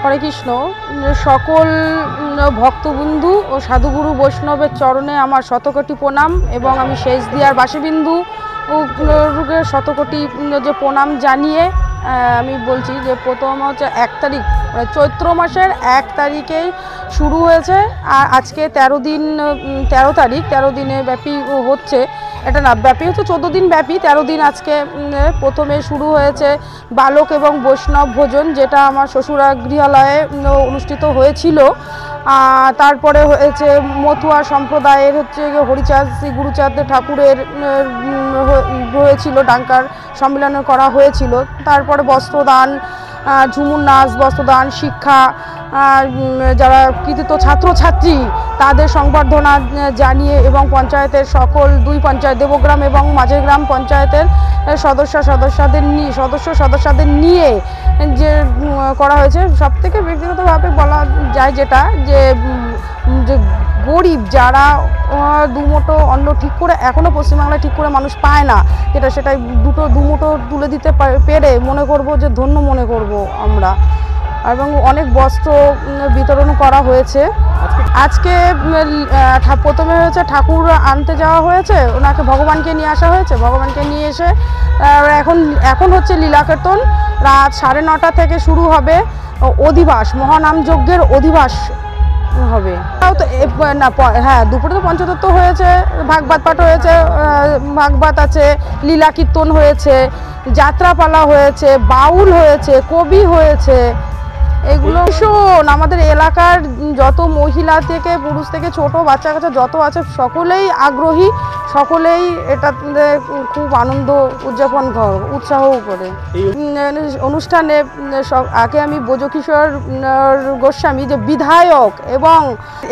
হরে কৃষ্ণ। সকল ভক্তবন্ধু ও সাধুগুরু বৈষ্ণবের চরণে আমার শতকোটি প্রণাম এবং আমি শেষদিয়ার বাসিবিন্দু শতকোটি যে প্রণাম জানিয়ে আমি বলছি যে প্রথম হচ্ছে 1 তারিখ, মানে চৈত্র মাসের 1 তারিখেই শুরু হয়েছে আর আজকে 13 তারিখ, 13 দিনে ব্যাপী হচ্ছে। এটা না ব্যাপী হচ্ছে 14 দিন ব্যাপী, 13 দিন আজকে প্রথমে শুরু হয়েছে বালক এবং বৈষ্ণব ভোজন, যেটা আমার শ্বশুরা গৃহালয়ে অনুষ্ঠিত হয়েছিল। তারপরে হয়েছে মতুয়া সম্প্রদায়ের হচ্ছে হরিচাঁদ শ্রী গুরুচাঁদ ঠাকুরের হয়েছিল, ডাঙ্কার সম্মেলন করা হয়েছিল। তারপরে বস্ত্রদান, ঝুমুর নাচ, বস্ত্রদান, শিক্ষা, যারা কৃতিত্ব ছাত্রছাত্রী তাদের সংবর্ধনা জানিয়ে এবং পঞ্চায়েতের সকল 2 পঞ্চায়েত দেবগ্রাম এবং মাঝের গ্রাম পঞ্চায়েতের সদস্যদের নিয়ে যে করা হয়েছে। সবথেকে ব্যক্তিগতভাবে বলা যায় যেটা যে গরিব যারা দুমুঠো অন্ন ঠিক করে এখনও পশ্চিমবাংলায় ঠিক করে মানুষ পায় না, সেটাই দুমুঠো তুলে দিতে পেরে মনে করব যে ধন্য মনে করব আমরা। এবং অনেক বস্ত্র বিতরণ করা হয়েছে। আজকে প্রথমে হয়েছে ঠাকুর আনতে যাওয়া হয়েছে, ওনাকে ভগবানকে নিয়ে আসা হয়েছে। ভগবানকে নিয়ে এসে এখন হচ্ছে লীলাকীর্তন। রাত 9:30 থেকে শুরু হবে অধিবাস, মহানাম যজ্ঞের অধিবাস হবে। হ্যাঁ, দুপুরে তো পঞ্চতত্ত্ব হয়েছে, ভাগবত পাঠ হয়েছে, ভাগবত আছে, লীলা কীর্তন হয়েছে, যাত্রাপালা হয়েছে, বাউল হয়েছে, কবি হয়েছে। এগুলো ভীষণ আমাদের এলাকার যত মহিলা থেকে পুরুষ থেকে ছোট বাচ্চা কাচ্চা যত আছে সকলেই আগ্রহী, সকলেই এটাতে খুব আনন্দ উদযাপন উৎসাহও করে। অনুষ্ঠানে আগে আমি ব্রজকিশোর গোস্বামী যে বিধায়ক, এবং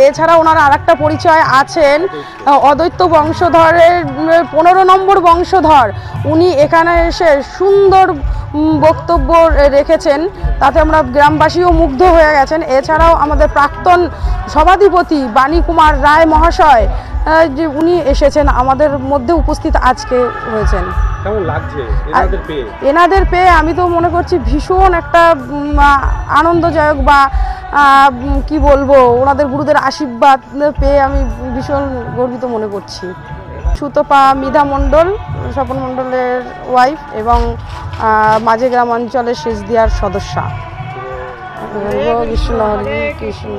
এছাড়া ওনার আরেকটা পরিচয় আছেন অদ্বৈত বংশধরের 15 নম্বর বংশধর। উনি এখানে এসে সুন্দর বক্তব্য রেখেছেন, তাতে আমরা গ্রামবাসীও মুগ্ধ হয়ে গেছেন। এছাড়াও আমাদের প্রাক্তন সভাধিপতি বাণী কুমার রায় মহাশয় যে উনি এসেছেন, আমাদের মধ্যে উপস্থিত আজকে হয়েছেন। কেমন লাগছে এনাদের পেয়ে? আমি তো মনে করছি ভীষণ একটা আনন্দদায়ক, বা কি বলবো, ওনাদের গুরুদের আশীর্বাদ পেয়ে আমি ভীষণ গর্বিত মনে করছি। সুতপা মিধা মণ্ডল, স্বপন মণ্ডলের ওয়াইফ এবং মাঝে গ্রাম অঞ্চলের শেষদিয়ার সদস্যা। কৃষ্ণ হরে কৃষ্ণ।